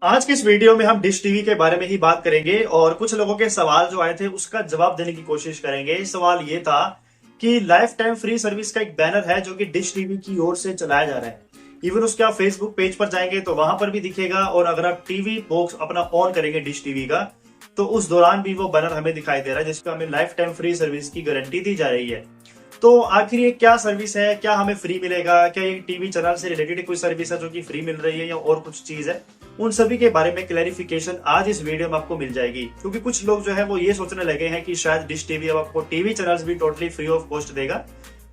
आज की इस वीडियो में हम डिश टीवी के बारे में ही बात करेंगे और कुछ लोगों के सवाल जो आए थे उसका जवाब देने की कोशिश करेंगे। सवाल ये था कि लाइफ टाइम फ्री सर्विस का एक बैनर है जो कि डिश टीवी की ओर से चलाया जा रहा है। इवन उसके आप फेसबुक पेज पर जाएंगे तो वहां पर भी दिखेगा, और अगर आप टीवी बॉक्स अपना ऑन करेंगे डिश टीवी का तो उस दौरान भी वो बैनर हमें दिखाई दे रहा है जिसका हमें लाइफ टाइम फ्री सर्विस की गारंटी दी जा रही है। तो आखिर ये क्या सर्विस है, क्या हमें फ्री मिलेगा, क्या ये टीवी चैनल से रिलेटेड कोई सर्विस है जो कि फ्री मिल रही है या और कुछ चीज है, उन सभी के बारे में क्लैरिफिकेशन आज इस वीडियो में आपको मिल जाएगी। क्योंकि कुछ लोग जो है वो ये सोचने लगे हैं कि शायद डिश टीवी अब आपको टीवी चैनल्स भी टोटली फ्री ऑफ कॉस्ट देगा,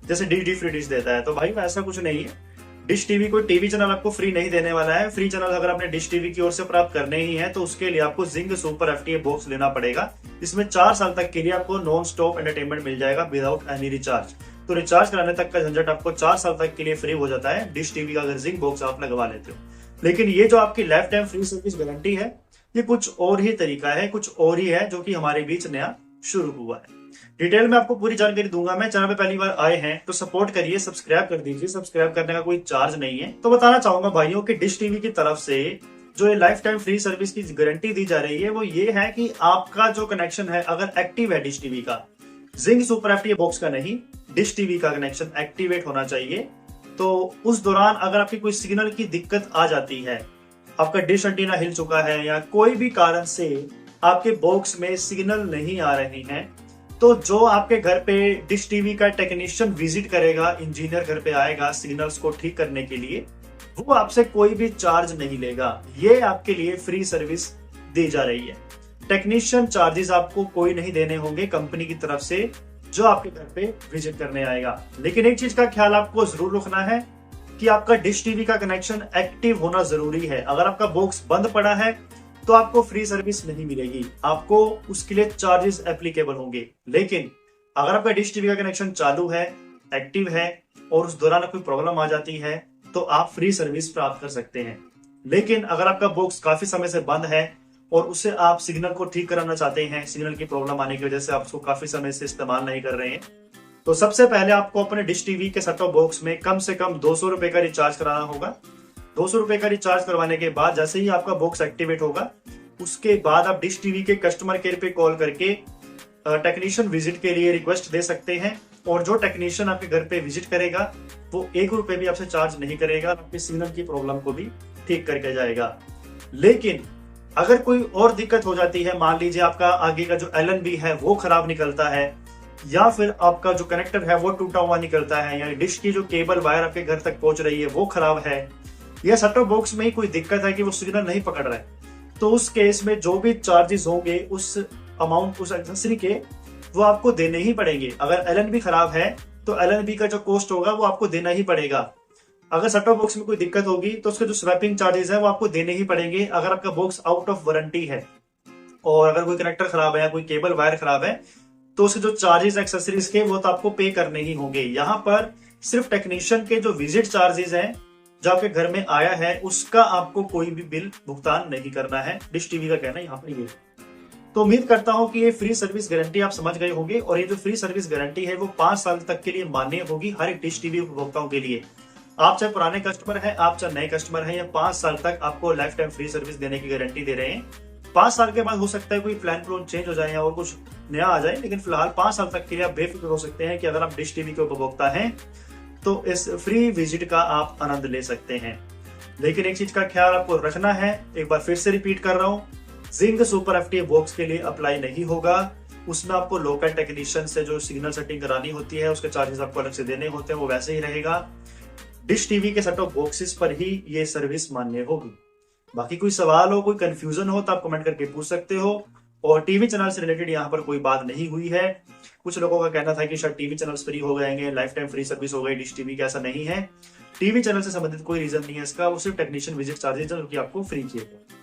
जैसे डी फ्री डिश देता है। तो भाई ऐसा कुछ नहीं है, डिश टीवी कोई टीवी चैनल आपको फ्री नहीं देने वाला है। फ्री चैनल अगर आपने डिश टीवी की ओर से प्राप्त करने ही है तो उसके लिए आपको जिंग सुपर एफटीए बॉक्स लेना पड़ेगा। इसमें 4 साल तक के लिए आपको नॉन स्टॉप एंटरटेनमेंट मिल जाएगा विदाउट एनी रिचार्ज। तो रिचार्ज कराने तक का झंझट आपको 4 साल तक के लिए फ्री हो जाता है डिश टीवी का अगर जिंग बॉक्स आप लगवा लेते हो। लेकिन ये जो आपकी life time free service guarantee है, ये कुछ और ही तरीका है, कुछ और ही है जो कि हमारे बीच नया शुरू हुआ है। डिटेल में आपको पूरी जानकारी दूंगा। मैं चैनल पे पहली बार आए हैं तो सपोर्ट करिए, सब्सक्राइब कर दीजिए। सब्सक्राइब करने का कोई चार्ज नहीं है। तो बताना चाहूंगा भाइयों कि डिश टीवी की तरफ से जो ये लाइफ टाइम फ्री सर्विस की गारंटी दी जा रही है वो ये है कि आपका जो कनेक्शन है अगर एक्टिव है डिश टीवी का, जिंग सुपर एफटीए बॉक्स का नहीं, डिश टीवी का कनेक्शन एक्टिवेट होना चाहिए। तो उस दौरान अगर आपकी कोई सिग्नल की दिक्कत आ जाती है, आपका डिश एंटीना हिल चुका है या कोई भी कारण से आपके बॉक्स में सिग्नल नहीं आ रहे हैं, तो जो आपके घर पे डिश टीवी का टेक्नीशियन विजिट करेगा, इंजीनियर घर पे आएगा सिग्नल्स को ठीक करने के लिए, वो आपसे कोई भी चार्ज नहीं लेगा। ये आपके लिए फ्री सर्विस दी जा रही है। टेक्नीशियन चार्जेस आपको कोई नहीं देने होंगे कंपनी की तरफ से जो आपके घर पे विजिट करने आएगा। लेकिन एक चीज का ख्याल आपको जरूर रखना है कि आपका डिश टीवी का कनेक्शन एक्टिव होना जरूरी है। अगर आपका बॉक्स बंद पड़ा है तो आपको फ्री सर्विस नहीं मिलेगी, आपको उसके लिए चार्जेस एप्लीकेबल होंगे। लेकिन अगर आपका डिश टीवी का कनेक्शन चालू है, एक्टिव है और उस दौरान कोई प्रॉब्लम आ जाती है तो आप फ्री सर्विस प्राप्त कर सकते हैं। लेकिन अगर आपका बॉक्स काफी समय से बंद है और उससे आप सिग्नल को ठीक कराना चाहते हैं, सिग्नल की प्रॉब्लम आने की वजह से आप उसको काफी समय से इस्तेमाल नहीं कर रहे हैं, तो सबसे पहले आपको अपने डिश टीवी के सेट टॉप बॉक्स में कम से कम 200 रुपए का रिचार्ज कराना होगा। 200 रुपए का रिचार्ज करवाने के बाद जैसे ही आपका बॉक्स एक्टिवेट होगा, उसके बाद आप डिश टीवी के कस्टमर केयर पे कॉल करके टेक्नीशियन विजिट के लिए रिक्वेस्ट दे सकते हैं। और जो टेक्नीशियन आपके घर पे विजिट करेगा वो 1 रुपए भी आपसे चार्ज नहीं करेगा, आपके सिग्नल की प्रॉब्लम को भी ठीक करके जाएगा। लेकिन अगर कोई और दिक्कत हो जाती है, मान लीजिए आपका आगे का जो LNB है वो खराब निकलता है, या फिर आपका जो कनेक्टर है वो टूटा हुआ निकलता है, या डिश की जो केबल वायर आपके घर तक पहुंच रही है वो खराब है, या सेट टॉप बॉक्स में ही कोई दिक्कत है कि वो सिग्नल नहीं पकड़ रहा है, तो उस केस में जो भी चार्जेस होंगे उस अमाउंट, उस एक्सेसरी के, वो आपको देने ही पड़ेंगे। अगर LNB खराब है तो LNB का जो कॉस्ट होगा वो आपको देना ही पड़ेगा। अगर सेट टॉप बॉक्स में कोई दिक्कत होगी तो उसके जो स्वैपिंग चार्जेस है वो आपको देने ही पड़ेंगे। अगर आपका बॉक्स आउट ऑफ वारंटी है और अगर कोई कनेक्टर खराब है, कोई केबल वायर खराब है, तो उसके जो चार्जेस एक्सेसरीज के वो तो आपको पे करने ही होंगे। यहाँ पर सिर्फ टेक्नीशियन के जो विजिट चार्जेस हैं जो आपके घर में आया है उसका आपको कोई भी बिल भुगतान नहीं करना है, डिश टीवी का कहना यहाँ पर ये। तो उम्मीद करता हूँ कि ये फ्री सर्विस गारंटी आप समझ गए होंगे, और ये जो फ्री सर्विस गारंटी है वो 5 साल तक के लिए मान्य होगी हर एक डिश टीवी उपभोक्ताओं के लिए। आप चाहे पुराने कस्टमर हैं, आप चाहे नए कस्टमर हैं, या 5 साल तक आपको लाइफ टाइम फ्री सर्विस देने की गारंटी दे रहे हैं। 5 साल के बाद हो सकता है कोई प्लान चेंज हो जाए और कुछ नया आ जाए, लेकिन फिलहाल 5 साल तक के लिए आप बेफिक्र हो सकते हैं कि अगर आप डिश टीवी के उपभोक्ता हैं तो इस फ्री विजिट का आप आनंद ले सकते हैं। लेकिन एक चीज का ख्याल आपको रखना है, एक बार फिर से रिपीट कर रहा हूं, जिंग सुपर एफटीए बॉक्स के लिए अप्लाई नहीं होगा। उसमें आपको लोकल टेक्नीशियन से जो सिग्नल सेटिंग करानी होती है उसके चार्जेस आपको अलग से देने होते हैं, वो वैसे ही रहेगा। डिश टीवी के सेट टॉप बॉक्सेस पर ही ये सर्विस मान्य होगी। बाकी कोई सवाल हो, कोई कंफ्यूजन हो तो आप कमेंट करके पूछ सकते हो। और टीवी चैनल से रिलेटेड यहाँ पर कोई बात नहीं हुई है। कुछ लोगों का कहना था कि शायद टीवी चैनल्स फ्री हो गएंगे, लाइफ टाइम फ्री सर्विस हो गई डिश टीवी का, ऐसा नहीं है। टीवी चैनल से संबंधित कोई रीजन नहीं है इसका, वो सिर्फ टेक्नीशियन विजिट चार्जेस जो कि आपको फ्री किए गए।